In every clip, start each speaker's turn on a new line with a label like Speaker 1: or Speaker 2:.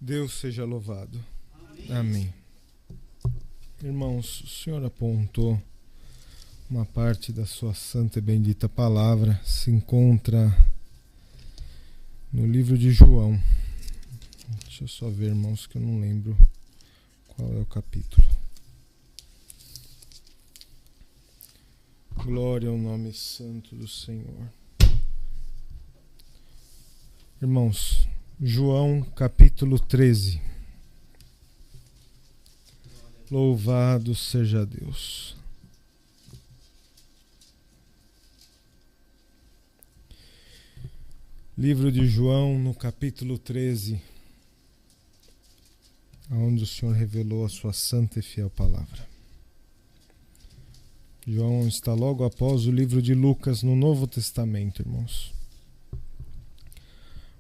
Speaker 1: Deus seja louvado. Amém. Irmãos, o Senhor apontou uma parte da sua santa e bendita palavra, se encontra no livro de João. Deixa eu só ver, irmãos, que eu não lembro qual é o capítulo. Glória ao nome santo do Senhor. Irmãos, João capítulo 13. Louvado seja Deus. Livro de João, no capítulo 13, onde o Senhor revelou a sua santa e fiel palavra. João está logo após o livro de Lucas no Novo Testamento, irmãos.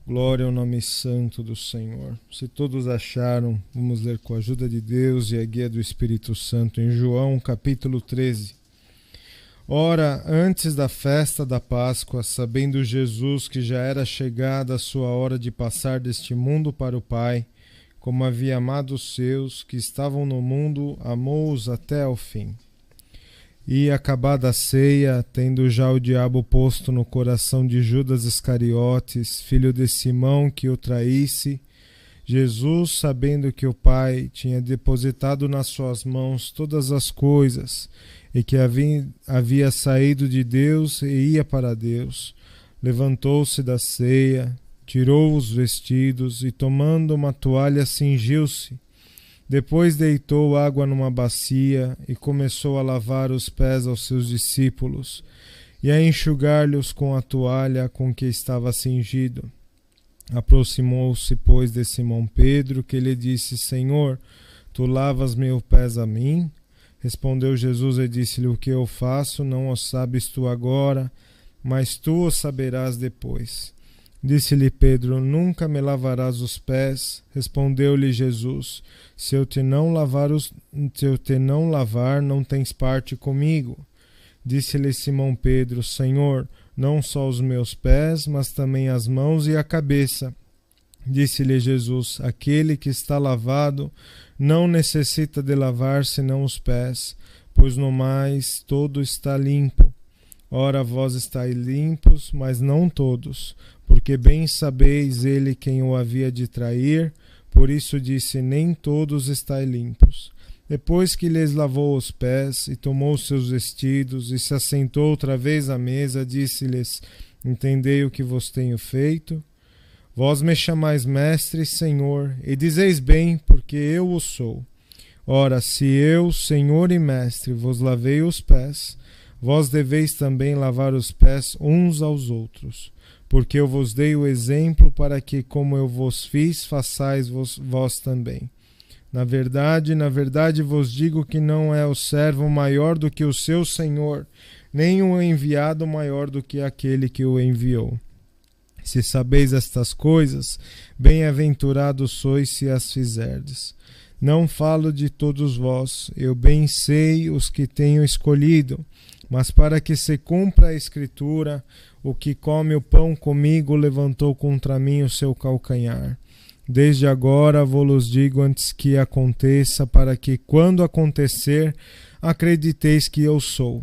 Speaker 1: Glória ao nome santo do Senhor. Se todos acharam, vamos ler com a ajuda de Deus e a guia do Espírito Santo em João capítulo 13. Ora, antes da festa da Páscoa, sabendo Jesus que já era chegada a sua hora de passar deste mundo para o Pai, como havia amado os seus que estavam no mundo, amou-os até ao fim. E, acabada a ceia, tendo já o diabo posto no coração de Judas Iscariotes, filho de Simão, que o traísse, Jesus, sabendo que o Pai tinha depositado nas suas mãos todas as coisas, e que havia saído de Deus e ia para Deus, levantou-se da ceia, tirou os vestidos e, tomando uma toalha, cingiu-se. Depois deitou água numa bacia e começou a lavar os pés aos seus discípulos e a enxugar-lhes com a toalha com que estava cingido. Aproximou-se, pois, de Simão Pedro, que lhe disse: Senhor, tu lavas meus pés a mim? Respondeu Jesus e disse-lhe: O que eu faço não o sabes tu agora, mas tu o saberás depois. Disse-lhe Pedro: Nunca me lavarás os pés. Respondeu-lhe Jesus: Se eu te não lavar, não tens parte comigo. Disse-lhe Simão Pedro: Senhor, não só os meus pés, mas também as mãos e a cabeça. Disse-lhe Jesus: Aquele que está lavado não necessita de lavar senão os pés, pois no mais todo está limpo. Ora, vós estáis limpos, mas não todos, porque bem sabeis ele quem o havia de trair, por isso disse: nem todos estáis limpos. Depois que lhes lavou os pés, e tomou seus vestidos, e se assentou outra vez à mesa, disse-lhes: Entendei o que vos tenho feito? Vós me chamais mestre e senhor, e dizeis bem, porque eu o sou. Ora, se eu, senhor e mestre, vos lavei os pés, vós deveis também lavar os pés uns aos outros, porque eu vos dei o exemplo para que, como eu vos fiz, façais vós também. Na verdade vos digo que não é o servo maior do que o seu senhor, nem o enviado maior do que aquele que o enviou. Se sabeis estas coisas, bem-aventurados sois se as fizerdes. Não falo de todos vós, eu bem sei os que tenho escolhido, mas para que se cumpra a Escritura, o que come o pão comigo levantou contra mim o seu calcanhar. Desde agora vou-los digo antes que aconteça, para que, quando acontecer, acrediteis que eu sou.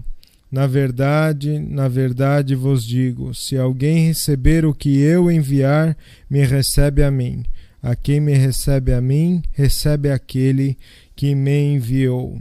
Speaker 1: Na verdade vos digo, se alguém receber o que eu enviar, me recebe a mim. A quem me recebe a mim, recebe aquele que me enviou.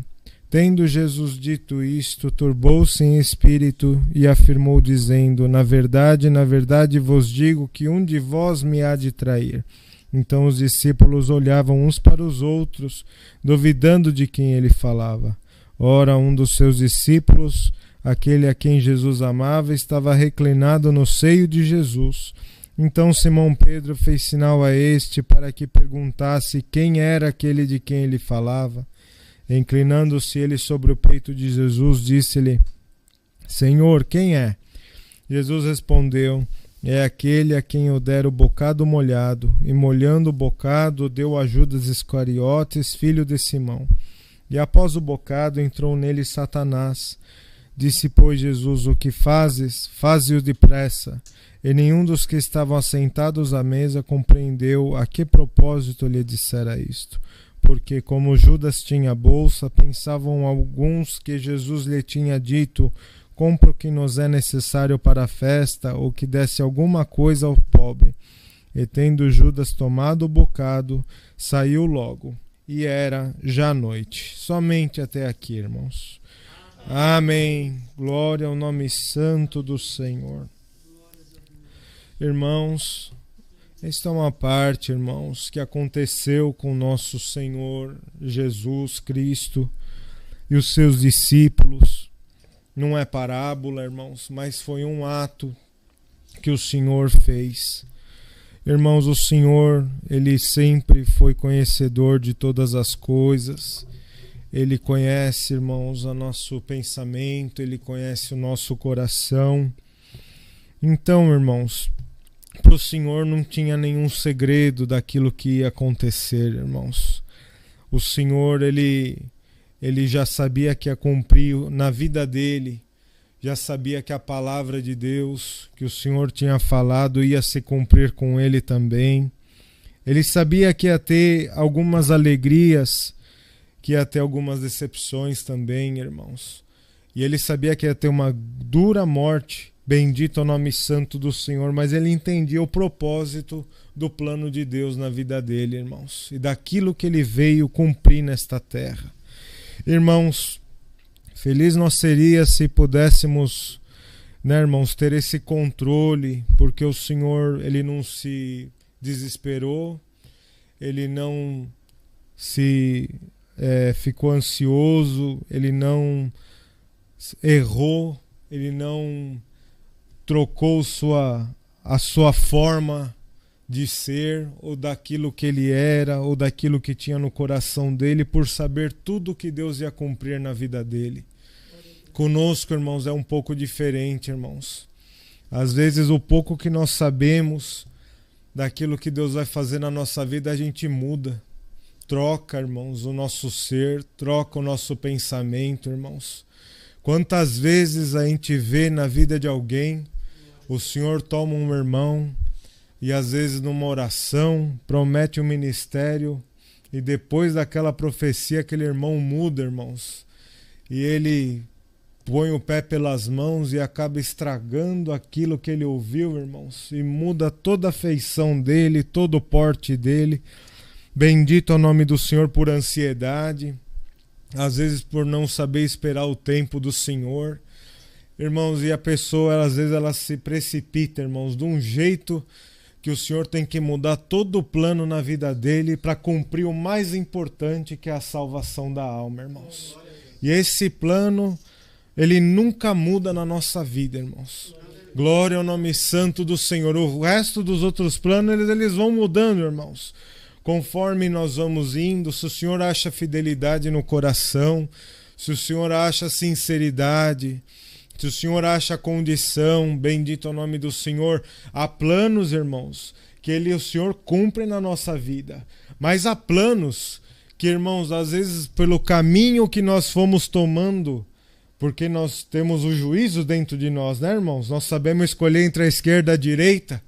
Speaker 1: Tendo Jesus dito isto, turbou-se em espírito e afirmou, dizendo: Na verdade vos digo que um de vós me há de trair. Então os discípulos olhavam uns para os outros, duvidando de quem ele falava. Ora, um dos seus discípulos, aquele a quem Jesus amava, estava reclinado no seio de Jesus. Então Simão Pedro fez sinal a este para que perguntasse quem era aquele de quem ele falava. Inclinando-se ele sobre o peito de Jesus, disse-lhe: Senhor, quem é? Jesus respondeu: É aquele a quem eu der o bocado molhado. E molhando o bocado, deu a Judas Iscariotes, filho de Simão. E após o bocado entrou nele Satanás. Disse, pois, Jesus: o que fazes, faze-o depressa. E nenhum dos que estavam assentados à mesa compreendeu a que propósito lhe dissera isto. Porque, como Judas tinha bolsa, pensavam alguns que Jesus lhe tinha dito: compra o que nos é necessário para a festa, ou que desse alguma coisa ao pobre. E tendo Judas tomado o bocado, saiu logo, e era já noite. Somente até aqui, irmãos. Amém. Glória ao nome santo do Senhor. Irmãos, esta é uma parte, irmãos, que aconteceu com nosso Senhor Jesus Cristo e os seus discípulos. Não é parábola, irmãos, mas foi um ato que o Senhor fez. Irmãos, o Senhor, Ele sempre foi conhecedor de todas as coisas. Ele conhece, irmãos, o nosso pensamento, Ele conhece o nosso coração. Então, irmãos, para o Senhor não tinha nenhum segredo daquilo que ia acontecer, irmãos. O Senhor, Ele já sabia que ia cumprir na vida dele, já sabia que a palavra de Deus, que o Senhor tinha falado, ia se cumprir com ele também. Ele sabia que ia ter algumas alegrias, que ia ter algumas decepções também, irmãos. E ele sabia que ia ter uma dura morte, bendito é o nome santo do Senhor, mas ele entendia o propósito do plano de Deus na vida dele, irmãos, e daquilo que ele veio cumprir nesta terra. Irmãos, feliz nós seria se pudéssemos, irmãos, ter esse controle, porque o Senhor, Ele não se desesperou, Ele não se ficou ansioso, Ele não errou, Ele não trocou a sua forma de ser, ou daquilo que ele era, ou daquilo que tinha no coração dele, por saber tudo que Deus ia cumprir na vida dele. Conosco, irmãos, é um pouco diferente, irmãos. Às vezes o pouco que nós sabemos daquilo que Deus vai fazer na nossa vida, a gente muda. Troca, irmãos, o nosso ser, troca o nosso pensamento, irmãos. Quantas vezes a gente vê na vida de alguém, o Senhor toma um irmão, e às vezes numa oração promete um ministério, e depois daquela profecia aquele irmão muda, irmãos, e ele põe o pé pelas mãos e acaba estragando aquilo que ele ouviu, irmãos, e muda toda a feição dele, todo o porte dele. Bendito é o nome do Senhor por ansiedade, às vezes por não saber esperar o tempo do Senhor, irmãos, e a pessoa às vezes ela se precipita, irmãos, de um jeito que o Senhor tem que mudar todo o plano na vida dele para cumprir o mais importante, que é a salvação da alma, irmãos. E esse plano, ele nunca muda na nossa vida, irmãos. Glória ao nome santo do Senhor. O resto dos outros planos, eles vão mudando, irmãos. Conforme nós vamos indo, se o Senhor acha fidelidade no coração, se o Senhor acha sinceridade, se o Senhor acha condição, bendito é o nome do Senhor. Há planos, irmãos, que o Senhor cumpre na nossa vida. Mas há planos que, irmãos, às vezes pelo caminho que nós fomos tomando, porque nós temos o juízo dentro de nós, né, irmãos? Nós sabemos escolher entre a esquerda e a direita.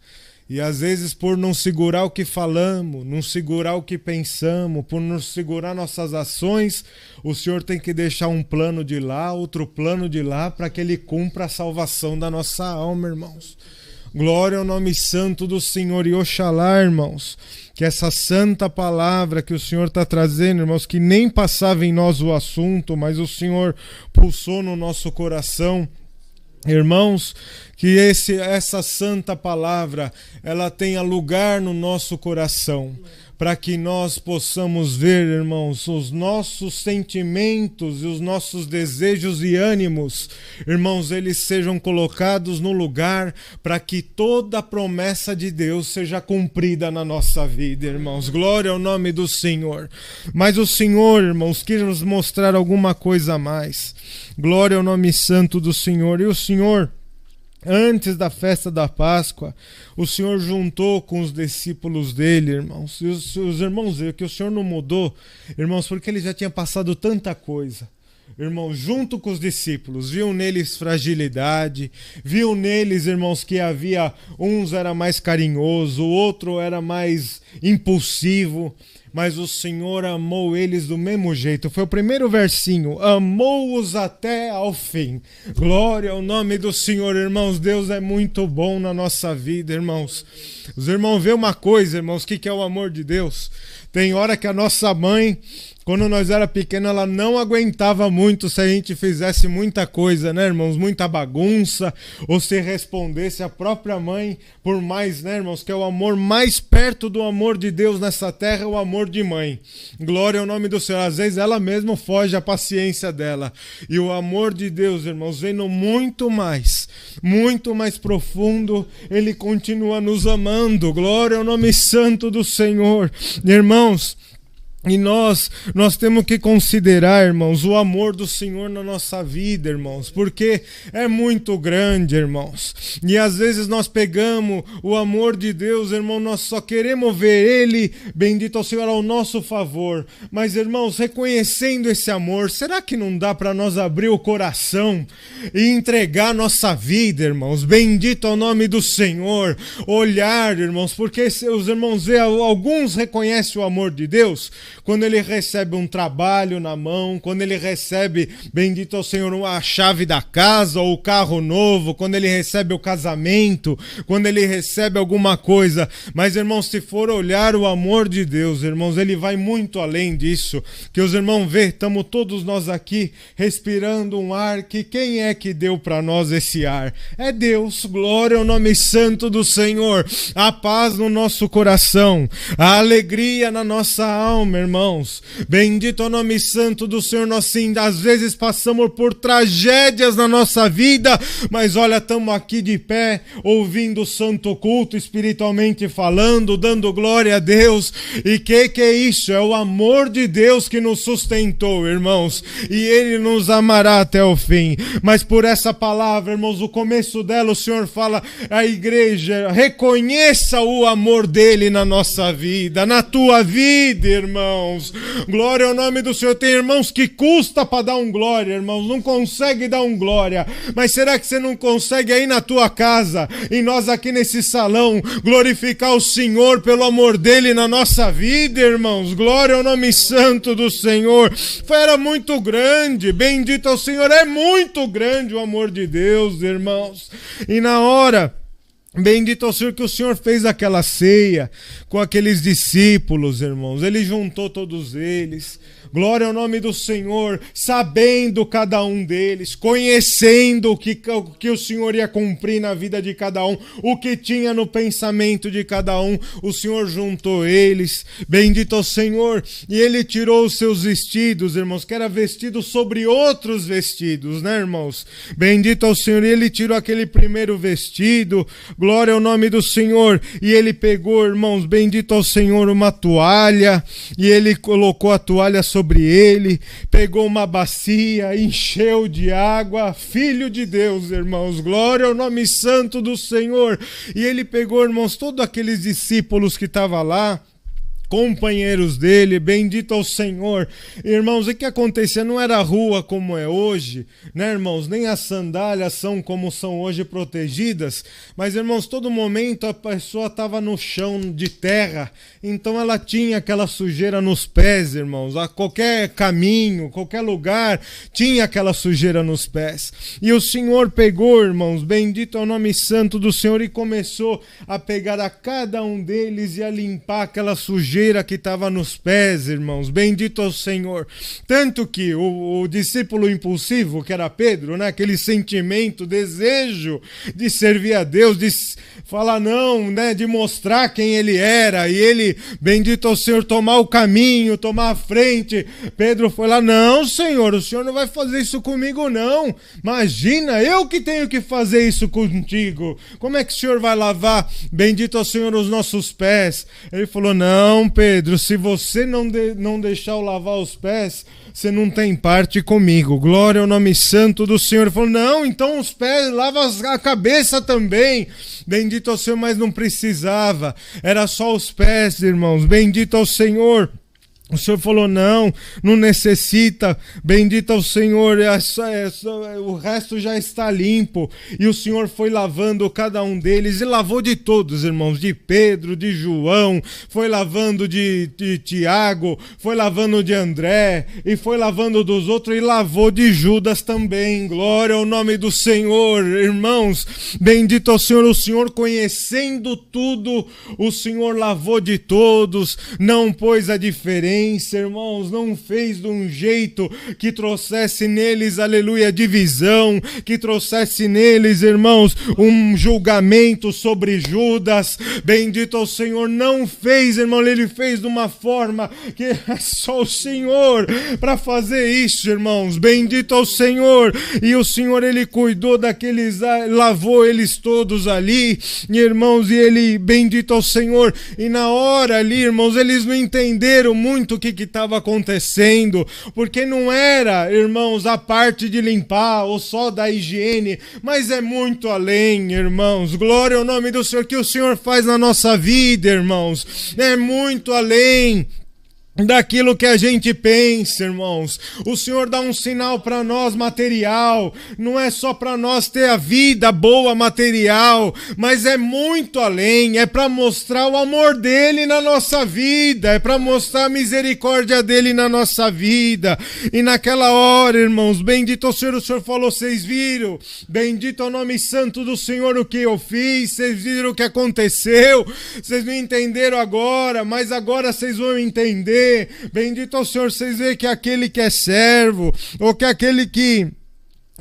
Speaker 1: E às vezes por não segurar o que falamos, não segurar o que pensamos, por não segurar nossas ações, o Senhor tem que deixar um plano de lá, outro plano de lá, para que Ele cumpra a salvação da nossa alma, irmãos. Glória ao nome santo do Senhor. E oxalá, irmãos, que essa santa palavra que o Senhor está trazendo, irmãos, que nem passava em nós o assunto, mas o Senhor pulsou no nosso coração, irmãos, que essa santa palavra ela tenha lugar no nosso coração, para que nós possamos ver, irmãos, os nossos sentimentos e os nossos desejos e ânimos, irmãos, eles sejam colocados no lugar para que toda a promessa de Deus seja cumprida na nossa vida, irmãos. Glória ao nome do Senhor. Mas o Senhor, irmãos, quis nos mostrar alguma coisa a mais. Glória ao nome santo do Senhor. E o Senhor, antes da festa da Páscoa, o Senhor juntou com os discípulos dele, irmãos. E os irmãos viram que o Senhor não mudou, irmãos, porque ele já tinha passado tanta coisa. irmãos, junto com os discípulos, viu neles fragilidade, viu neles, irmãos, que havia, uns era mais carinhoso, o outro era mais impulsivo, mas o Senhor amou eles do mesmo jeito. Foi o primeiro versinho, amou-os até ao fim. Glória ao nome do Senhor, irmãos. Deus é muito bom na nossa vida, irmãos. Os irmãos vê uma coisa, irmãos, o que é o amor de Deus? Tem hora que a nossa mãe, quando nós era pequena, ela não aguentava muito se a gente fizesse muita coisa, né, irmãos? Muita bagunça, ou se respondesse a própria mãe, por mais, né, irmãos, que é o amor mais perto do amor de Deus nessa terra, é o amor de mãe. Glória ao nome do Senhor. Às vezes ela mesma foge à paciência dela. E o amor de Deus, irmãos, vendo muito mais profundo, ele continua nos amando. Glória ao nome santo do Senhor. Irmãos, e nós temos que considerar, irmãos, o amor do Senhor na nossa vida, irmãos, porque é muito grande, irmãos. E às vezes nós pegamos o amor de Deus, irmão, nós só queremos ver Ele, bendito ao Senhor, ao nosso favor. Mas, irmãos, reconhecendo esse amor, será que não dá para nós abrir o coração e entregar nossa vida, irmãos? Bendito ao nome do Senhor. Olhar, irmãos, porque os irmãos vê, alguns reconhecem o amor de Deus quando ele recebe um trabalho na mão, quando ele recebe, bendito ao Senhor, a chave da casa ou o carro novo, quando ele recebe o casamento, quando ele recebe alguma coisa. Mas, irmãos, se for olhar o amor de Deus, irmãos, ele vai muito além disso. Que os irmãos vê, estamos todos nós aqui respirando um ar que quem é que deu para nós esse ar? É Deus. Glória ao nome santo do Senhor. A paz no nosso coração, a alegria na nossa alma, irmãos. Bendito é o nome santo do Senhor. Nós sim, às vezes passamos por tragédias na nossa vida, mas olha, estamos aqui de pé, ouvindo o santo culto, espiritualmente falando, dando glória a Deus. E que é isso? É o amor de Deus que nos sustentou, irmãos, e Ele nos amará até o fim. Mas por essa palavra, irmãos, o começo dela, o Senhor fala à igreja, reconheça o amor dele na nossa vida, na tua vida, irmão. Glória ao nome do Senhor. Tem irmãos que custa para dar um glória, irmãos, não consegue dar um glória. Mas será que você não consegue aí na tua casa e nós aqui nesse salão glorificar o Senhor pelo amor dele na nossa vida, irmãos? Glória ao nome santo do Senhor. Era muito grande, bendito ao Senhor, é muito grande o amor de Deus, irmãos. E na hora, bendito ao Senhor, que o Senhor fez aquela ceia com aqueles discípulos, irmãos. Ele juntou todos eles. Glória ao nome do Senhor, sabendo cada um deles, conhecendo o que o Senhor ia cumprir na vida de cada um, o que tinha no pensamento de cada um. O Senhor juntou eles, bendito ao Senhor, e Ele tirou os seus vestidos, irmãos, que era vestido sobre outros vestidos, né, irmãos? Bendito ao Senhor, e Ele tirou aquele primeiro vestido, glória ao nome do Senhor, e Ele pegou, irmãos, bendito ao Senhor, uma toalha, e Ele colocou a toalha sobre ele, pegou uma bacia, encheu de água, Filho de Deus, irmãos, glória ao nome santo do Senhor. E ele pegou, irmãos, todos aqueles discípulos que estavam lá, companheiros dele, bendito ao Senhor. Irmãos, o que acontecia? Não era rua como é hoje, né, irmãos? Nem as sandálias são como são hoje protegidas, mas, irmãos, todo momento a pessoa estava no chão de terra, então ela tinha aquela sujeira nos pés, irmãos. A qualquer caminho, qualquer lugar, tinha aquela sujeira nos pés. E o Senhor pegou, irmãos, bendito é o nome santo do Senhor, e começou a pegar a cada um deles e a limpar aquela sujeira que estava nos pés, irmãos, bendito ao Senhor. Tanto que o discípulo impulsivo, que era Pedro, né, aquele sentimento, desejo de servir a Deus, de falar não, né, de mostrar quem ele era, e ele, bendito ao Senhor, tomar o caminho, tomar a frente. Pedro foi lá, não, Senhor, o Senhor não vai fazer isso comigo, não. Imagina, eu que tenho que fazer isso contigo. Como é que o Senhor vai lavar, bendito ao Senhor, os nossos pés? Ele falou, não, Pedro, se você não deixar eu lavar os pés, você não tem parte comigo. Glória ao nome santo do Senhor. Ele falou, não, então os pés, lava a cabeça também. Bendito ao Senhor, mas não precisava. Era só os pés, irmãos. Bendito ao Senhor. O Senhor falou, não necessita, bendito ao Senhor, o resto já está limpo. E o Senhor foi lavando cada um deles, e lavou de todos, irmãos, de Pedro, de João, foi lavando de Tiago, foi lavando de André, e foi lavando dos outros, e lavou de Judas também. Glória ao nome do Senhor, irmãos, bendito ao Senhor. O Senhor, conhecendo tudo, o Senhor lavou de todos, não pôs a diferença, irmãos, não fez de um jeito que trouxesse neles, aleluia, divisão, que trouxesse neles, irmãos, um julgamento sobre Judas. Bendito ao Senhor, não fez, irmão, ele fez de uma forma que é só o Senhor para fazer isso, irmãos. Bendito ao Senhor. E o Senhor, ele cuidou daqueles, lavou eles todos ali, irmãos, e ele, bendito ao Senhor, e na hora ali, irmãos, eles não entenderam muito o que estava acontecendo, porque não era, irmãos, a parte de limpar ou só da higiene, mas é muito além, irmãos. Glória ao nome do Senhor. Que o Senhor faz na nossa vida, irmãos, é muito além daquilo que a gente pensa, irmãos. O Senhor dá um sinal para nós material, não é só para nós ter a vida boa material, mas é muito além, é para mostrar o amor dele na nossa vida, é para mostrar a misericórdia dele na nossa vida. E naquela hora, irmãos, bendito ao Senhor, o Senhor falou, vocês viram? Bendito é o nome santo do Senhor o que eu fiz, vocês viram o que aconteceu, vocês não entenderam agora, mas agora vocês vão entender. Bendito ao Senhor. Vocês veem que aquele que é servo, ou que aquele que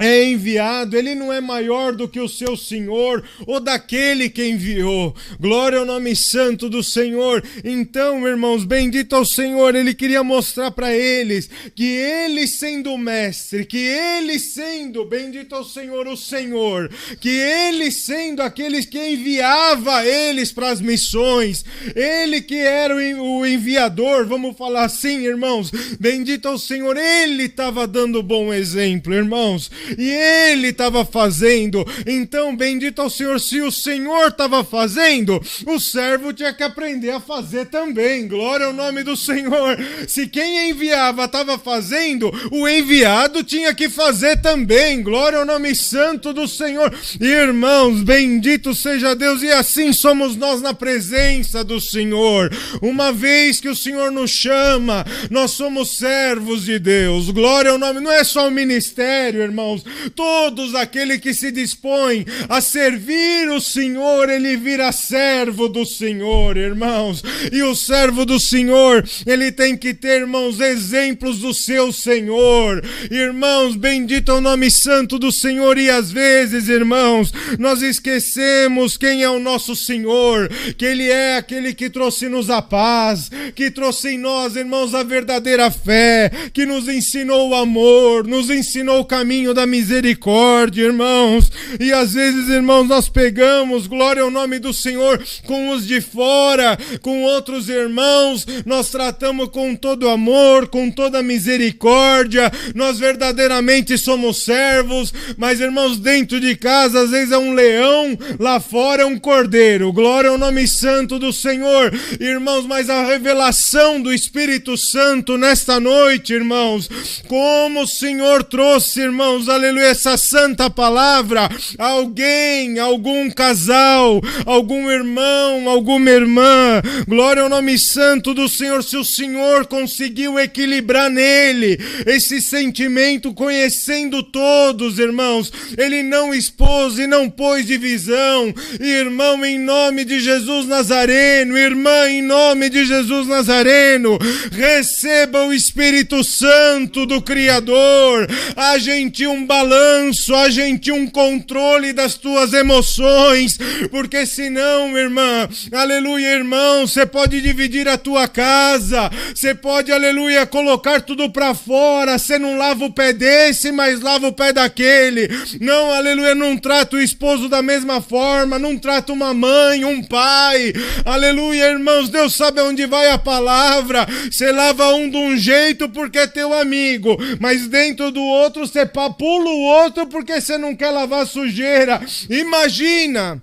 Speaker 1: é enviado, ele não é maior do que o seu Senhor ou daquele que enviou. Glória ao nome santo do Senhor. Então, irmãos, bendito ao Senhor, ele queria mostrar para eles que ele sendo o mestre, que ele sendo, bendito ao Senhor, o Senhor, que ele sendo aqueles que enviava eles para as missões, ele que era o enviador, vamos falar assim, irmãos, bendito ao Senhor, ele estava dando bom exemplo, irmãos. E ele estava fazendo. Então, bendito ao Senhor, se o Senhor estava fazendo, o servo tinha que aprender a fazer também. Glória ao nome do Senhor. Se quem enviava estava fazendo, o enviado tinha que fazer também. Glória ao nome santo do Senhor. Irmãos, bendito seja Deus. E assim somos nós na presença do Senhor. Uma vez que o Senhor nos chama, nós somos servos de Deus. Glória ao nome. Não é só o ministério, irmãos. Todos aquele que se dispõe a servir o Senhor, ele vira servo do Senhor, irmãos. E o servo do Senhor, ele tem que ter, irmãos, exemplos do seu Senhor. Irmãos, bendito é o nome santo do Senhor. E às vezes, irmãos, nós esquecemos quem é o nosso Senhor, que ele é aquele que trouxe-nos a paz, que trouxe em nós, irmãos, a verdadeira fé, que nos ensinou o amor, nos ensinou o caminho da misericórdia, irmãos. E às vezes, irmãos, nós pegamos, glória ao nome do Senhor, com os de fora, com outros irmãos, nós tratamos com todo amor, com toda misericórdia, nós verdadeiramente somos servos, mas, irmãos, dentro de casa, às vezes é um leão, lá fora é um cordeiro. Glória ao nome santo do Senhor, irmãos. Mas a revelação do Espírito Santo nesta noite, irmãos, como o Senhor trouxe, irmãos, aleluia, essa santa palavra, alguém, algum casal, algum irmão, alguma irmã, glória ao nome santo do Senhor, se o Senhor conseguiu equilibrar nele esse sentimento, conhecendo todos, irmãos, ele não expôs e não pôs divisão. Irmão, em nome de Jesus Nazareno, irmã, em nome de Jesus Nazareno, receba o Espírito Santo do Criador, haja em ti um balanço, haja em ti um controle das tuas emoções, porque senão, irmã, aleluia, irmão, você pode dividir a tua casa, você pode, aleluia, colocar tudo pra fora, você não lava o pé desse, mas lava o pé daquele, não, aleluia, não trata o esposo da mesma forma, não trata uma mãe, um pai, aleluia, irmãos, Deus sabe aonde vai a palavra, você lava um de um jeito porque é teu amigo, mas dentro do outro você pula o outro porque você não quer lavar sujeira. Imagina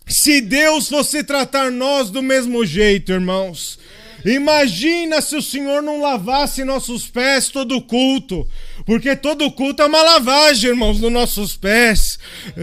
Speaker 1: se Deus fosse tratar nós do mesmo jeito, irmãos. Imagina se o Senhor não lavasse nossos pés todo culto. Porque todo culto é uma lavagem, irmãos, dos nossos pés.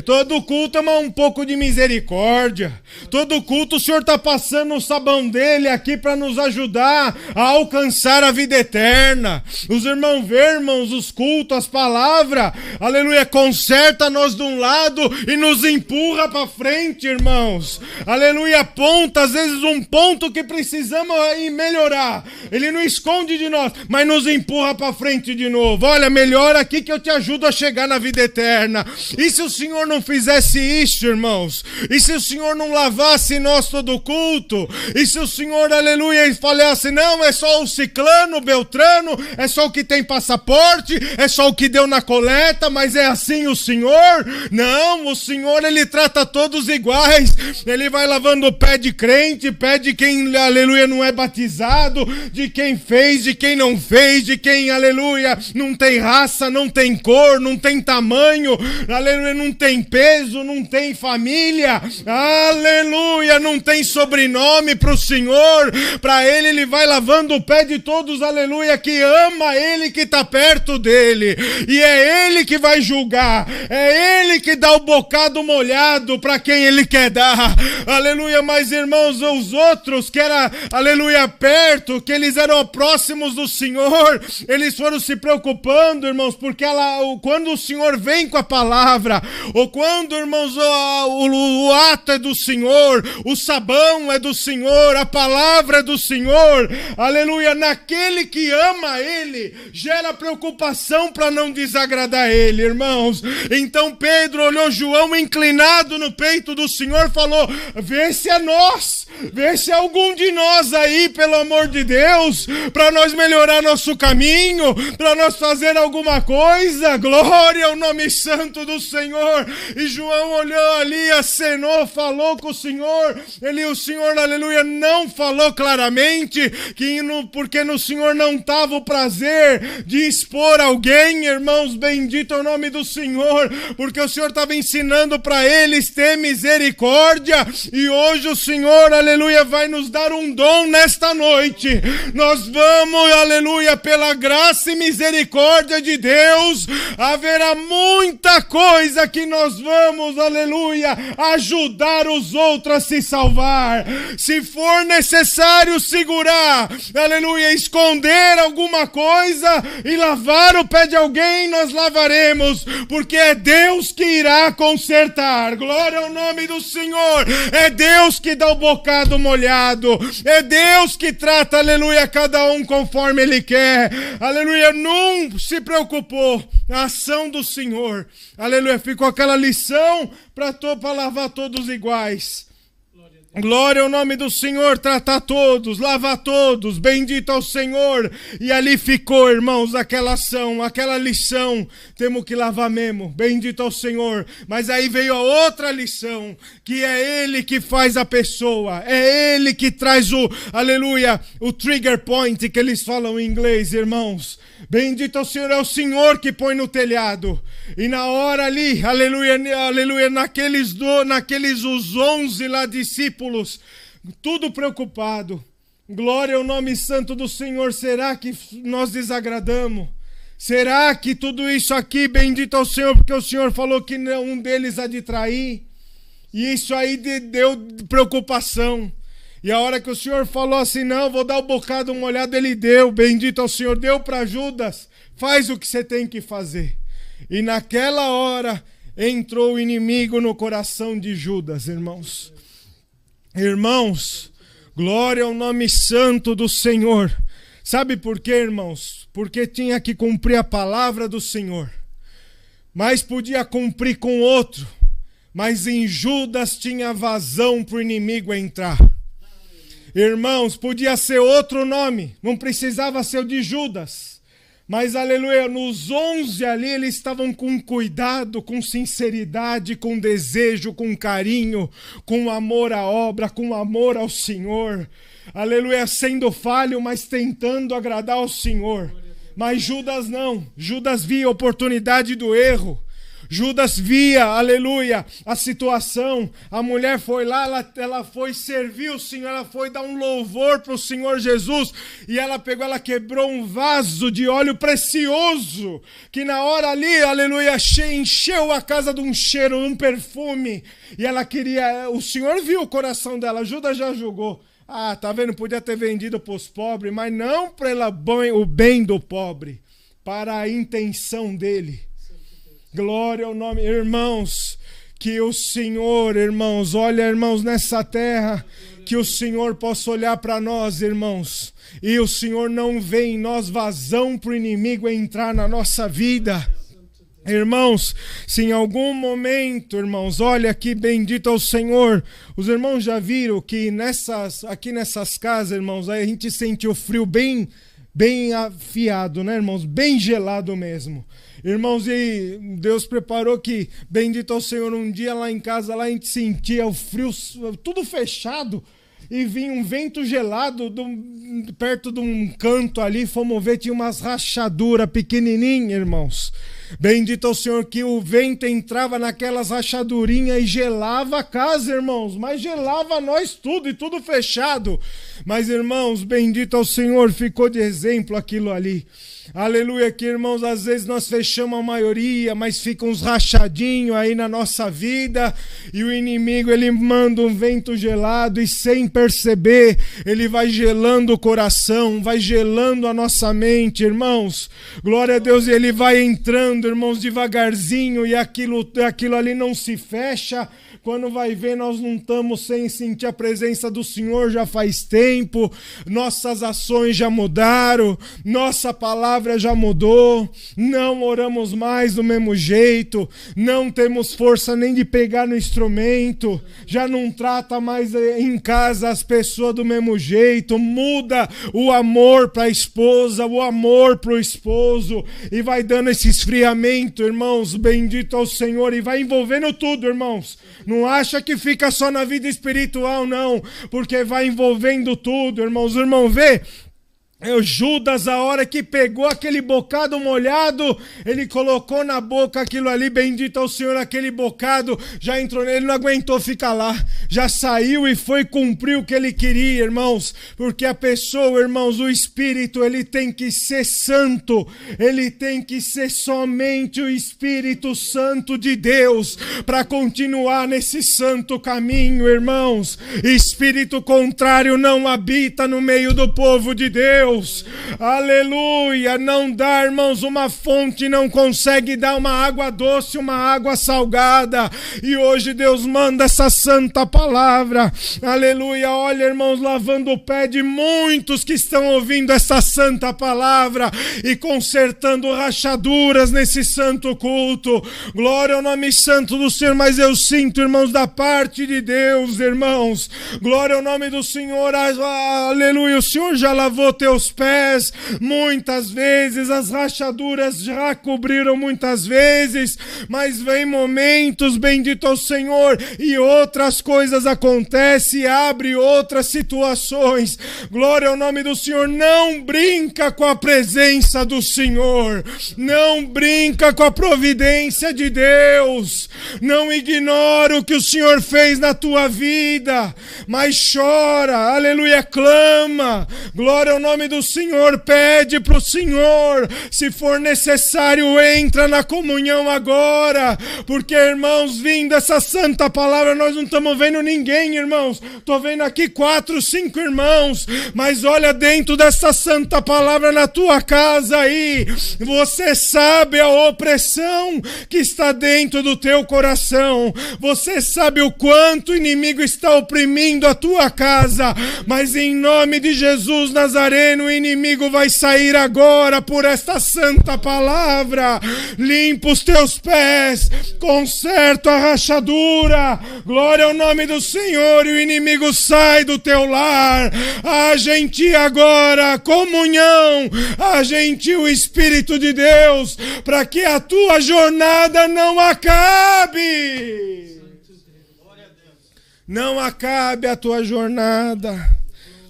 Speaker 1: Todo culto é um pouco de misericórdia. Todo culto o Senhor está passando o sabão dele aqui para nos ajudar a alcançar a vida eterna. Os irmãos vê, irmãos, os cultos, as palavras, aleluia, conserta nós de um lado e nos empurra para frente, irmãos. Aleluia, aponta às vezes um ponto que precisamos melhorar. Ele não esconde de nós, mas nos empurra para frente de novo. Olha, melhora aqui que eu te ajudo a chegar na vida eterna. E se o Senhor não fizesse isso, irmãos? E se o Senhor não lavasse nós todo culto? E se o Senhor, aleluia, falasse, não, é só o ciclano, beltrano, é só o que tem passaporte, é só o que deu na coleta, mas é assim o Senhor? Não, o Senhor, ele trata todos iguais. Ele vai lavando o pé de crente, pé de quem, aleluia, não é batizado, de quem fez, de quem não fez, de quem, aleluia, não tem raça, não tem cor, não tem tamanho, aleluia, não tem peso, não tem família, aleluia, não tem sobrenome para o Senhor. Para ele vai lavando o pé de todos, aleluia, que ama ele, que está perto dele, e é ele que vai julgar, é ele que dá o bocado molhado para quem ele quer dar, aleluia. Mas irmãos, os outros que era, aleluia, perto, que eles eram próximos do Senhor, eles foram se preocupando, irmãos, porque quando o Senhor vem com a palavra, ou quando, irmãos, o ato é do Senhor, o sabão é do Senhor, a palavra é do Senhor, aleluia, naquele que ama ele, gera preocupação para não desagradar ele, irmãos. Então Pedro olhou João inclinado no peito do Senhor, falou, vê se é nós, vê se é algum de nós aí, pelo amor de Deus, para nós melhorar nosso caminho, para nós fazer alguma coisa. Glória ao nome santo do Senhor. E João olhou ali, acenou, falou com o Senhor. O Senhor, aleluia, não falou claramente, porque no Senhor não estava o prazer de expor alguém, irmãos, bendito é o nome do Senhor, porque o Senhor estava ensinando para eles ter misericórdia, e hoje o Senhor, aleluia, vai nos dar um dom nesta noite. Nós vamos, aleluia, pela graça e misericórdia de Deus, haverá muita coisa que nós vamos, aleluia, ajudar os outros a se salvar. Se for necessário segurar, aleluia, esconder alguma coisa e lavar o pé de alguém, nós lavaremos, porque é Deus que irá consertar. Glória ao nome do Senhor. É Deus que dá o bocado molhado, é Deus que trata, aleluia, cada um conforme Ele quer, aleluia. Não se preocupou, a ação do Senhor, aleluia, ficou aquela lição para lavar todos iguais. Glória ao nome do Senhor, tratar todos, lavar todos, bendito ao Senhor. E ali ficou, irmãos, aquela ação, aquela lição, temos que lavar mesmo, bendito ao Senhor. Mas aí veio a outra lição, que é Ele que faz a pessoa, é Ele que traz aleluia, o trigger point que eles falam em inglês, irmãos. Bendito ao Senhor, é o Senhor que põe no telhado. E na hora ali, aleluia, aleluia, naqueles os 11 lá discípulos, tudo preocupado. Glória ao nome santo do Senhor. Será que nós desagradamos? Será que tudo isso aqui, bendito ao Senhor, porque o Senhor falou que um deles há de trair? E isso aí deu preocupação. E a hora que o Senhor falou assim, não, vou dar o bocado molhado, ele deu, bendito ao Senhor, deu para Judas, faz o que você tem que fazer. E naquela hora entrou o inimigo no coração de Judas, irmãos. Irmãos, glória ao nome santo do Senhor. Sabe por quê, irmãos? Porque tinha que cumprir a palavra do Senhor, mas podia cumprir com outro. Mas em Judas tinha vazão para o inimigo entrar. Irmãos, podia ser outro nome, não precisava ser o de Judas. Mas, aleluia, nos 11 ali, eles estavam com cuidado, com sinceridade, com desejo, com carinho, com amor à obra, com amor ao Senhor. Aleluia, sendo falho, mas tentando agradar ao Senhor. Mas Judas não, Judas via a oportunidade do erro. Judas via, aleluia, a situação. A mulher foi lá, ela foi servir o Senhor, ela foi dar um louvor para o Senhor Jesus. E ela quebrou um vaso de óleo precioso, que na hora ali, aleluia, encheu a casa de um cheiro, um perfume. E ela queria, o Senhor viu o coração dela, Judas já julgou. Ah, tá vendo, podia ter vendido para os pobres, mas não para o bem do pobre, para a intenção dele. Glória ao nome, irmãos, que o Senhor, irmãos, olha, irmãos, nessa terra, que o Senhor possa olhar para nós, irmãos, e o Senhor não vê em nós vazão para o inimigo entrar na nossa vida. Irmãos, se em algum momento, irmãos, olha aqui, bendito é o Senhor. Os irmãos já viram que aqui nessas casas, irmãos, a gente sente o frio bem afiado, né, irmãos? Bem gelado mesmo. Irmãos, e Deus preparou que, bendito é o Senhor, um dia lá em casa, lá a gente sentia o frio, tudo fechado. E vinha um vento gelado perto de um canto ali, fomos ver, tinha umas rachaduras pequenininhas, irmãos. Bendito é o Senhor que o vento entrava naquelas rachadurinhas e gelava a casa, irmãos. Mas gelava nós tudo e tudo fechado. Mas, irmãos, bendito é o Senhor, ficou de exemplo aquilo ali. Aleluia, que irmãos, às vezes nós fechamos a maioria, mas ficam uns rachadinhos aí na nossa vida, e o inimigo, ele manda um vento gelado, e sem perceber, ele vai gelando o coração, vai gelando a nossa mente, irmãos. Glória a Deus, e ele vai entrando, irmãos, devagarzinho, e aquilo ali não se fecha. Quando vai ver, nós não estamos sem sentir a presença do Senhor já faz tempo, nossas ações já mudaram, nossa palavra já mudou, não oramos mais do mesmo jeito, não temos força nem de pegar no instrumento, já não trata mais em casa as pessoas do mesmo jeito, muda o amor para a esposa, o amor para o esposo, e vai dando esse esfriamento, irmãos, bendito ao Senhor, e vai envolvendo tudo, irmãos. Não acha que fica só na vida espiritual, não, porque vai envolvendo tudo, irmãos. O irmão vê, Judas, a hora que pegou aquele bocado molhado, ele colocou na boca aquilo ali, bendito ao Senhor, aquele bocado já entrou nele, não aguentou ficar lá, já saiu e foi cumprir o que ele queria, irmãos, porque a pessoa, irmãos, o Espírito, ele tem que ser santo, ele tem que ser somente o Espírito Santo de Deus, para continuar nesse santo caminho, irmãos. Espírito contrário não habita no meio do povo de Deus. Aleluia, não dá, irmãos, uma fonte não consegue dar uma água doce, uma água salgada, e hoje Deus manda essa santa palavra, aleluia, olha, irmãos, lavando o pé de muitos que estão ouvindo essa santa palavra e consertando rachaduras nesse santo culto. Glória ao nome santo do Senhor. Mas eu sinto, irmãos, da parte de Deus, irmãos, glória ao nome do Senhor, aleluia, o Senhor já lavou teus pés muitas vezes, as rachaduras já cobriram muitas vezes, mas vem momentos, bendito ao Senhor, e outras coisas acontecem, abre outras situações. Glória ao nome do Senhor. Não brinca com a presença do Senhor, não brinca com a providência de Deus, não ignora o que o Senhor fez na tua vida, mas chora, aleluia, clama, glória ao nome do Senhor, pede para o Senhor, se for necessário, entra na comunhão agora, porque, irmãos, vindo essa santa palavra, nós não estamos vendo ninguém, irmãos, estou vendo aqui 4, 5 irmãos, mas olha dentro dessa santa palavra na tua casa aí, você sabe a opressão que está dentro do teu coração, você sabe o quanto o inimigo está oprimindo a tua casa, mas em nome de Jesus Nazareno, o inimigo vai sair agora por esta santa palavra. Limpa os teus pés, conserta a rachadura, glória ao nome do Senhor, e o inimigo sai do teu lar. Haja em ti agora comunhão, haja em ti o Espírito de Deus, para que a tua jornada não acabe. Não acabe a tua jornada.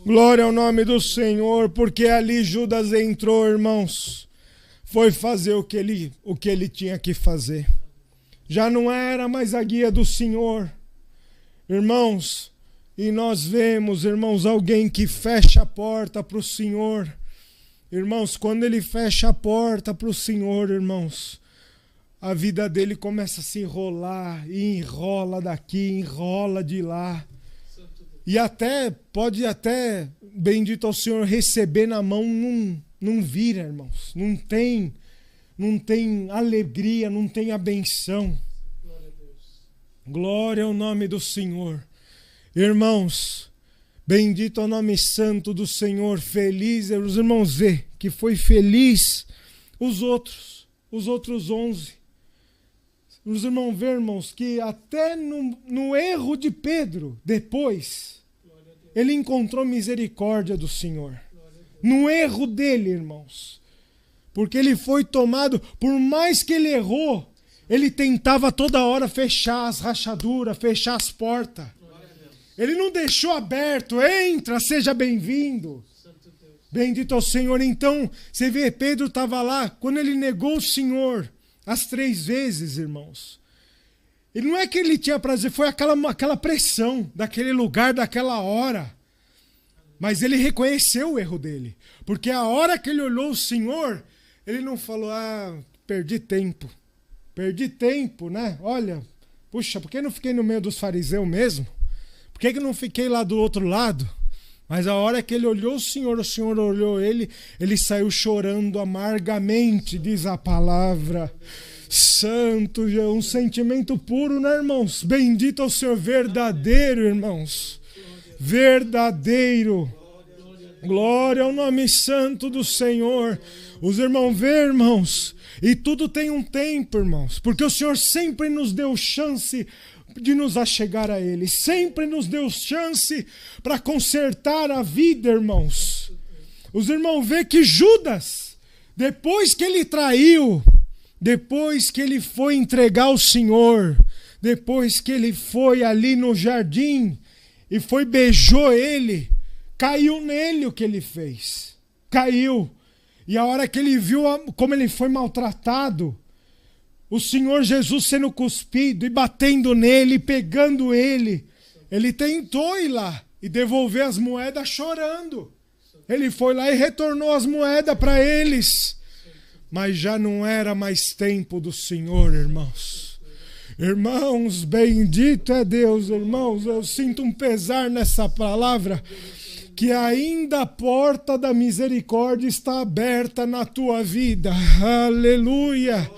Speaker 1: Glória ao nome do Senhor, porque ali Judas entrou, irmãos, foi fazer o que ele tinha que fazer. já não era mais a guia do Senhor. Irmãos, e nós vemos, irmãos, alguém que fecha a porta para o Senhor. Irmãos, quando ele fecha a porta para o Senhor, irmãos, a vida dele começa a se enrolar, e enrola daqui, enrola de lá. E pode até, bendito ao Senhor, receber na mão, não vira, irmãos. Não tem alegria, não tem a benção.
Speaker 2: Glória a Deus.
Speaker 1: Glória ao nome do Senhor. Irmãos, bendito ao nome santo do Senhor. Feliz, os irmãos vê que foi feliz os outros 11. Os irmãos vê, irmãos, que até no erro de Pedro, depois, ele encontrou misericórdia do Senhor. No erro dele, irmãos. Porque ele foi tomado, por mais que ele errou, ele tentava toda hora fechar as rachaduras, fechar as portas. Ele não deixou aberto, entra, seja bem-vindo. Bendito ao Senhor. Então, você vê, Pedro estava lá, quando ele negou o Senhor as 3 vezes, irmãos. E não é que ele tinha prazer, foi aquela pressão daquele lugar, daquela hora. Mas ele reconheceu o erro dele. Porque a hora que ele olhou o Senhor, ele não falou, perdi tempo. Perdi tempo, né? Olha, puxa, por que não fiquei no meio dos fariseus mesmo? Por que não fiquei lá do outro lado? Mas a hora que ele olhou o Senhor olhou ele saiu chorando amargamente, diz a palavra. Santo, um sentimento puro, né, irmãos? Bendito ao Senhor, verdadeiro, irmãos. Verdadeiro. Glória ao nome santo do Senhor. Os irmãos vê, irmãos, e tudo tem um tempo, irmãos, porque o Senhor sempre nos deu chance de nos achegar a Ele, sempre nos deu chance para consertar a vida, irmãos. Os irmãos vê que Judas, depois que ele traiu, depois que ele foi entregar ao Senhor, depois que ele foi ali no jardim e beijou ele, caiu nele o que ele fez. Caiu. E a hora que ele viu como ele foi maltratado, o Senhor Jesus sendo cuspido e batendo nele, pegando ele, ele tentou ir lá e devolver as moedas chorando. Ele foi lá e retornou as moedas para eles. Mas já não era mais tempo do Senhor, irmãos. Irmãos, bendito é Deus, irmãos. Eu sinto um pesar nessa palavra, que ainda a porta da misericórdia está aberta na tua vida. Aleluia.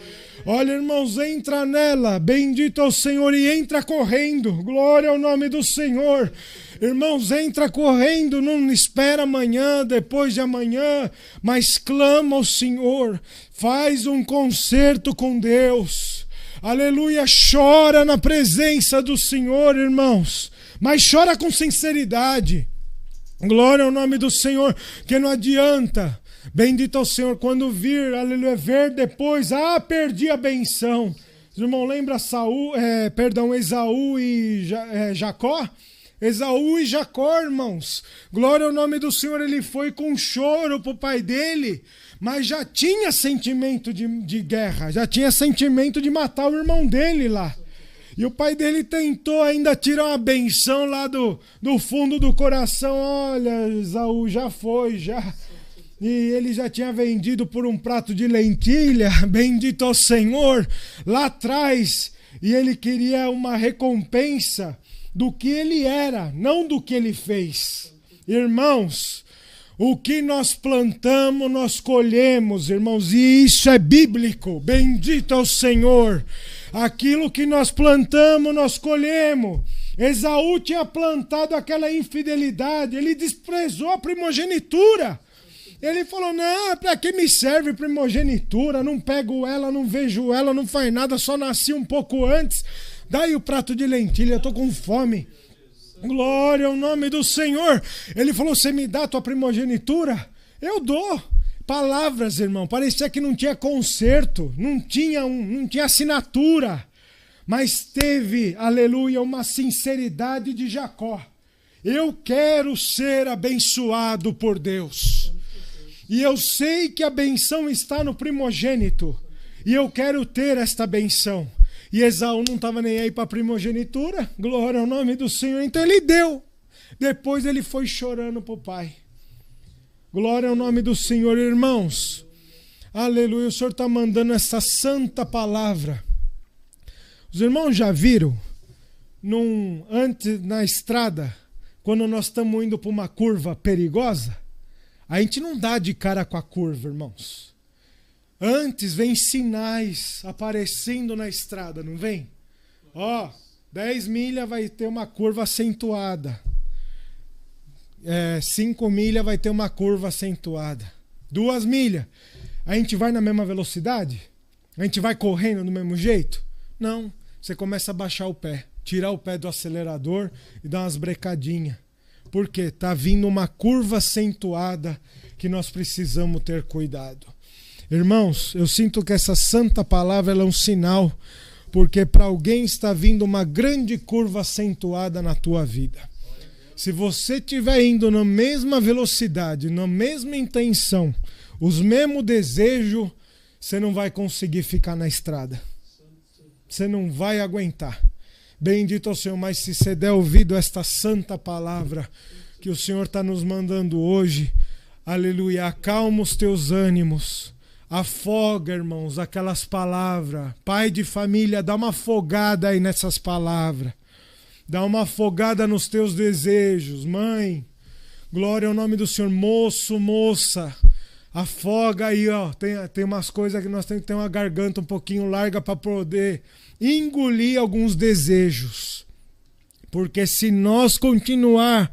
Speaker 1: Olha, irmãos, entra nela. Bendito é o Senhor e entra correndo. Glória ao nome do Senhor. Irmãos, entra correndo, não espera amanhã, depois de amanhã, mas clama ao Senhor. Faz um concerto com Deus. Aleluia, chora na presença do Senhor, irmãos. Mas chora com sinceridade. Glória ao nome do Senhor, que não adianta. Bendito ao Senhor, quando vir, aleluia, ver depois, perdi a benção. Os irmãos lembram Esaú e Jacó? Esaú e Jacó, irmãos. Glória ao nome do Senhor, ele foi com choro para o pai dele, mas já tinha sentimento de guerra, já tinha sentimento de matar o irmão dele lá. E o pai dele tentou ainda tirar uma benção lá do fundo do coração. Olha, Esaú, já foi, já. E ele já tinha vendido por um prato de lentilha, bendito ao Senhor, lá atrás. E ele queria uma recompensa do que ele era, não do que ele fez. Irmãos, o que nós plantamos, nós colhemos, irmãos. E isso é bíblico, bendito ao Senhor. Aquilo que nós plantamos, nós colhemos. Esaú tinha plantado aquela infidelidade, ele desprezou a primogenitura. Ele falou, não, para que me serve primogenitura? Não pego ela, não vejo ela, não faz nada, só nasci um pouco antes. Daí o prato de lentilha, eu tô com fome. Glória ao nome do Senhor. Ele falou, você me dá a tua primogenitura? Eu dou. Palavras, irmão, parecia que não tinha conserto, não tinha assinatura. Mas teve, aleluia, uma sinceridade de Jacó. Eu quero ser abençoado por Deus. E eu sei que a benção está no primogênito. E eu quero ter esta benção. E Esaú não estava nem aí para a primogenitura. Glória ao nome do Senhor. Então ele deu. Depois ele foi chorando para o pai. Glória ao nome do Senhor, irmãos. Aleluia. O Senhor está mandando essa santa palavra. Os irmãos já viram? Antes na estrada, quando nós estamos indo para uma curva perigosa, a gente não dá de cara com a curva, irmãos. Antes vem sinais aparecendo na estrada, não vem? 10 milhas vai ter uma curva acentuada. 5 milhas vai ter uma curva acentuada. 2 milhas. A gente vai na mesma velocidade? A gente vai correndo do mesmo jeito? Não. Você começa a baixar o pé, tirar o pé do acelerador e dar umas brecadinhas. Por quê? Está vindo uma curva acentuada que nós precisamos ter cuidado. Irmãos, eu sinto que essa santa palavra ela é um sinal, porque para alguém está vindo uma grande curva acentuada na tua vida. Se você estiver indo na mesma velocidade, na mesma intenção, os mesmos desejos, você não vai conseguir ficar na estrada. Você não vai aguentar. Bendito é o Senhor, mas se você der ouvido a esta santa palavra que o Senhor está nos mandando hoje, aleluia, acalma os teus ânimos. Afoga, irmãos, aquelas palavras. Pai de família, dá uma afogada aí nessas palavras. Dá uma afogada nos teus desejos. Mãe, glória ao nome do Senhor. Moço, moça, afoga aí, ó. Tem umas coisas que nós temos que ter uma garganta um pouquinho larga para poder engolir alguns desejos. Porque se nós continuar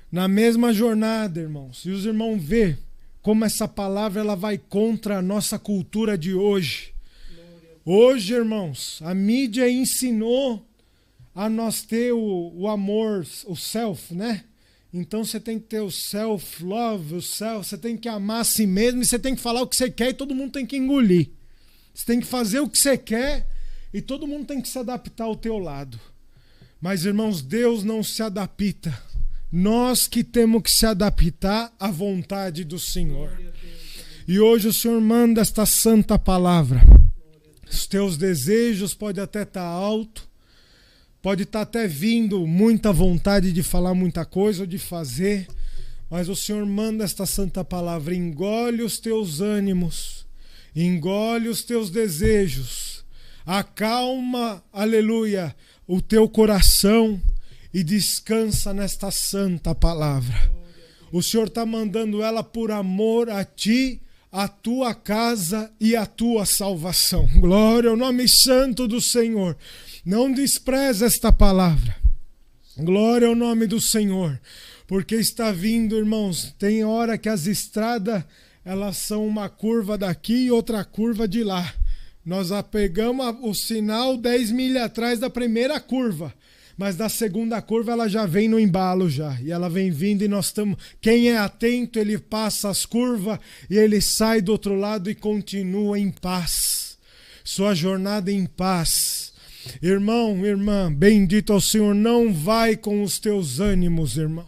Speaker 1: na mesma jornada, irmãos, e os irmãos ver como essa palavra ela vai contra a nossa cultura de hoje. Hoje, irmãos, a mídia ensinou a nós ter o amor, o self, né? Então você tem que ter o self-love, você tem que amar a si mesmo e você tem que falar o que você quer e todo mundo tem que engolir. Você tem que fazer o que você quer e todo mundo tem que se adaptar ao teu lado. Mas, irmãos, Deus não se adapta. Nós que temos que se adaptar à vontade do Senhor. E hoje o Senhor manda esta santa palavra. Os teus desejos podem até estar alto, pode estar até vindo muita vontade de falar muita coisa ou de fazer, mas o Senhor manda esta santa palavra. Engole os teus ânimos, engole os teus desejos, acalma, aleluia, o teu coração e descansa nesta santa palavra. O Senhor está mandando ela por amor a ti, a tua casa e a tua salvação. Glória ao nome santo do Senhor. Não despreze esta palavra. Glória ao nome do Senhor. Porque está vindo, irmãos, tem hora que as estradas, elas são uma curva daqui e outra curva de lá. Nós pegamos o sinal 10 milhas atrás da primeira curva. Mas da segunda curva ela já vem no embalo já. E ela vem vindo e nós estamos... Quem é atento, ele passa as curvas e ele sai do outro lado e continua em paz. Sua jornada em paz. Irmão, irmã, bendito ao Senhor. Não vai com os teus ânimos, irmão.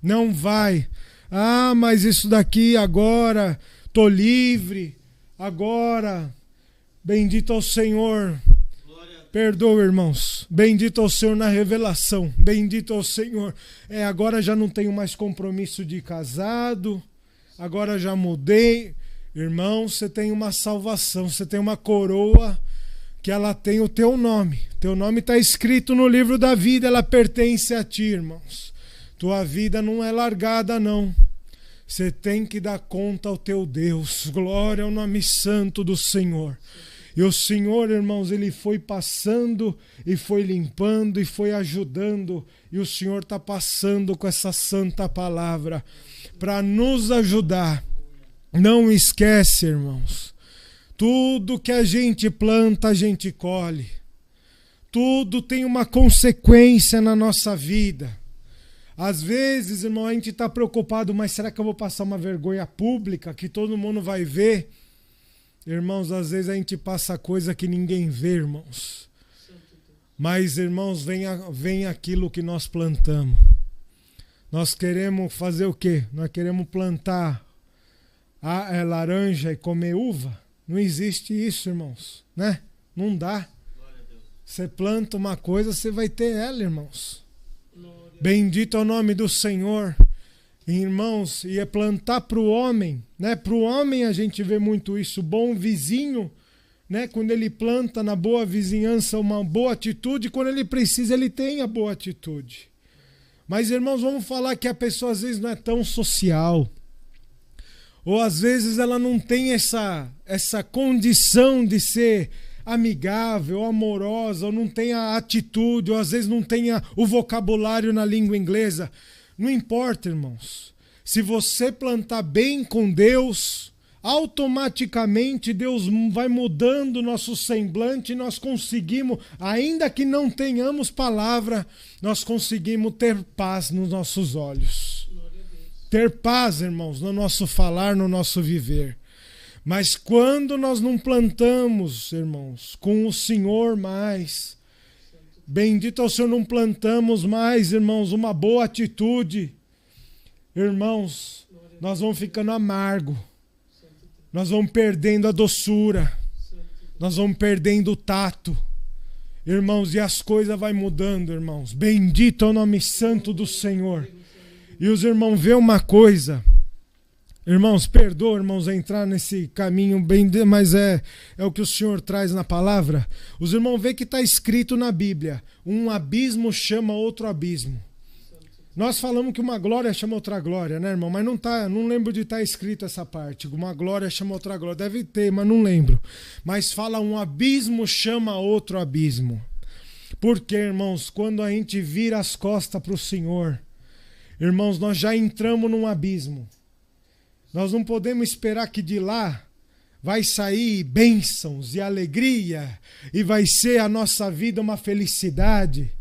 Speaker 1: Não vai. Ah, mas isso daqui agora, tô livre. Agora, bendito ao Senhor. Perdoa, irmãos. Bendito ao Senhor na revelação. Bendito ao Senhor. Agora já não tenho mais compromisso de casado. Agora já mudei. Irmão, você tem uma salvação. Você tem uma coroa que ela tem o teu nome. Teu nome está escrito no livro da vida. Ela pertence a ti, irmãos. Tua vida não é largada, não. Você tem que dar conta ao teu Deus. Glória ao nome santo do Senhor. E o Senhor, irmãos, ele foi passando e foi limpando e foi ajudando. E o Senhor está passando com essa santa palavra para nos ajudar. Não esquece, irmãos. Tudo que a gente planta, a gente colhe. Tudo tem uma consequência na nossa vida. Às vezes, irmão, a gente está preocupado, mas será que eu vou passar uma vergonha pública que todo mundo vai ver? Irmãos, às vezes a gente passa coisa que ninguém vê, irmãos. Mas, irmãos, vem aquilo que nós plantamos. Nós queremos fazer o quê? Nós queremos plantar laranja e comer uva? Não existe isso, irmãos, né? Não dá. Você planta uma coisa, você vai ter ela, irmãos. Bendito é o nome do Senhor. Irmãos, e é plantar para o homem, né? Para o homem a gente vê muito isso, bom vizinho, né? Quando ele planta na boa vizinhança uma boa atitude, quando ele precisa ele tem a boa atitude. Mas irmãos, vamos falar que a pessoa às vezes não é tão social, ou às vezes ela não tem essa condição de ser amigável, amorosa, ou não tem a atitude, ou às vezes não tem o vocabulário na língua inglesa. Não importa, irmãos. Se você plantar bem com Deus, automaticamente Deus vai mudando o nosso semblante e nós conseguimos, ainda que não tenhamos palavra, nós conseguimos ter paz nos nossos olhos. Ter paz, irmãos, no nosso falar, no nosso viver. Mas quando nós não plantamos, irmãos, com o Senhor mais, bendito é o Senhor, não plantamos mais, irmãos, uma boa atitude, irmãos, nós vamos ficando amargo, nós vamos perdendo a doçura, nós vamos perdendo o tato, irmãos, e as coisas vão mudando, irmãos. Bendito é o nome santo do Senhor. E os irmãos vê uma coisa, irmãos, perdoa, irmãos, entrar nesse caminho, mas é o que o Senhor traz na palavra. Os irmãos vê que está escrito na Bíblia, um abismo chama outro abismo. Nós falamos que uma glória chama outra glória, né, irmão? Mas não lembro de estar escrito essa parte. Uma glória chama outra glória. Deve ter, mas não lembro. Mas fala um abismo chama outro abismo. Porque, irmãos, quando a gente vira as costas para o Senhor, irmãos, nós já entramos num abismo. Nós não podemos esperar que de lá vai sair bênçãos e alegria e vai ser a nossa vida uma felicidade,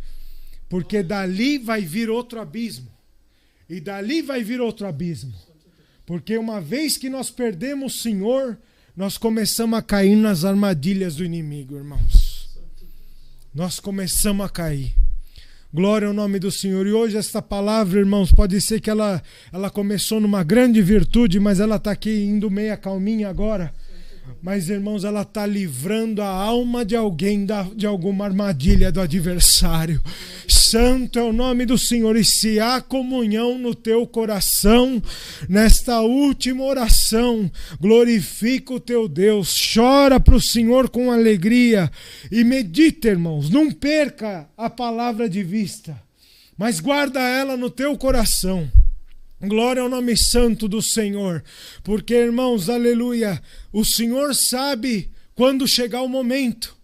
Speaker 1: porque dali vai vir outro abismo e dali vai vir outro abismo, porque uma vez que nós perdemos o Senhor, nós começamos a cair nas armadilhas do inimigo, irmãos. Nós começamos a cair. Glória ao nome do Senhor. E hoje esta palavra, irmãos, pode ser que ela começou numa grande virtude, mas ela está aqui indo meia calminha agora. Mas, irmãos, ela está livrando a alma de alguém de alguma armadilha do adversário. Santo é o nome do Senhor. E se há comunhão no teu coração, nesta última oração, glorifica o teu Deus. Chora para o Senhor com alegria. E medita, irmãos. Não perca a palavra de vista, mas guarda ela no teu coração. Glória ao nome santo do Senhor, porque, irmãos, aleluia, o Senhor sabe quando chegar o momento.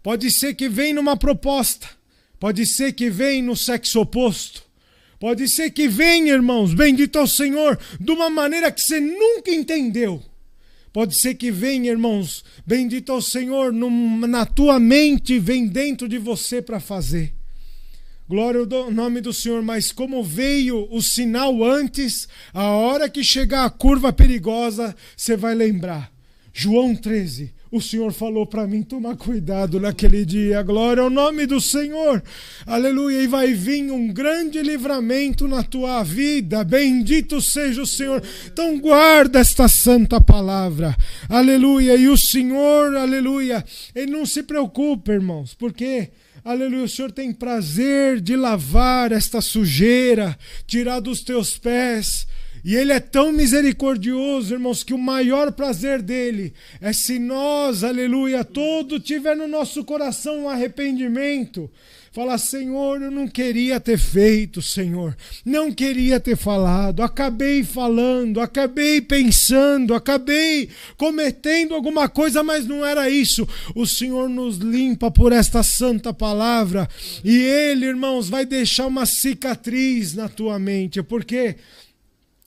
Speaker 1: Pode ser que vem numa proposta, pode ser que vem no sexo oposto, pode ser que vem, irmãos, bendito ao Senhor, de uma maneira que você nunca entendeu. Pode ser que venha, irmãos, bendito ao Senhor, na tua mente, vem dentro de você para fazer. Glória ao nome do Senhor, mas como veio o sinal antes, a hora que chegar a curva perigosa, você vai lembrar. João 13, o Senhor falou para mim, toma cuidado naquele dia. Glória ao nome do Senhor, aleluia, e vai vir um grande livramento na tua vida, bendito seja o Senhor. Então guarda esta santa palavra, aleluia, e o Senhor, aleluia, ele não se preocupa, irmãos, porque... aleluia, o Senhor tem prazer de lavar esta sujeira, tirar dos teus pés. E Ele é tão misericordioso, irmãos, que o maior prazer dEle é se nós, aleluia, todo tiver no nosso coração um arrependimento. Fala, Senhor, eu não queria ter feito, Senhor. Não queria ter falado. Acabei falando, acabei pensando, acabei cometendo alguma coisa, mas não era isso. O Senhor nos limpa por esta santa palavra. E Ele, irmãos, vai deixar uma cicatriz na tua mente. Porque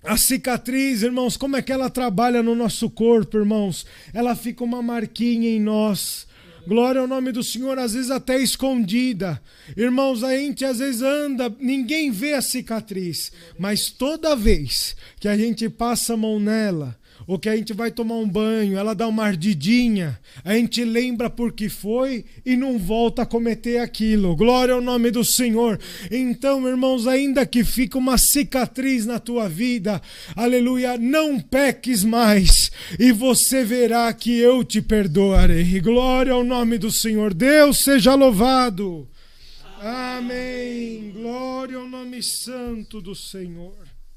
Speaker 1: a cicatriz, irmãos, como é que ela trabalha no nosso corpo, irmãos? Ela fica uma marquinha em nós. Glória ao nome do Senhor, às vezes até escondida. Irmãos, a gente às vezes anda, ninguém vê a cicatriz, mas toda vez que a gente passa a mão nela, ou que a gente vai tomar um banho, ela dá uma ardidinha, a gente lembra por que foi e não volta a cometer aquilo. Glória ao nome do Senhor. Então, irmãos, ainda que fique uma cicatriz na tua vida, aleluia, não peques mais e você verá que eu te perdoarei. Glória ao nome do Senhor. Deus seja louvado. Amém. Glória ao nome santo do Senhor.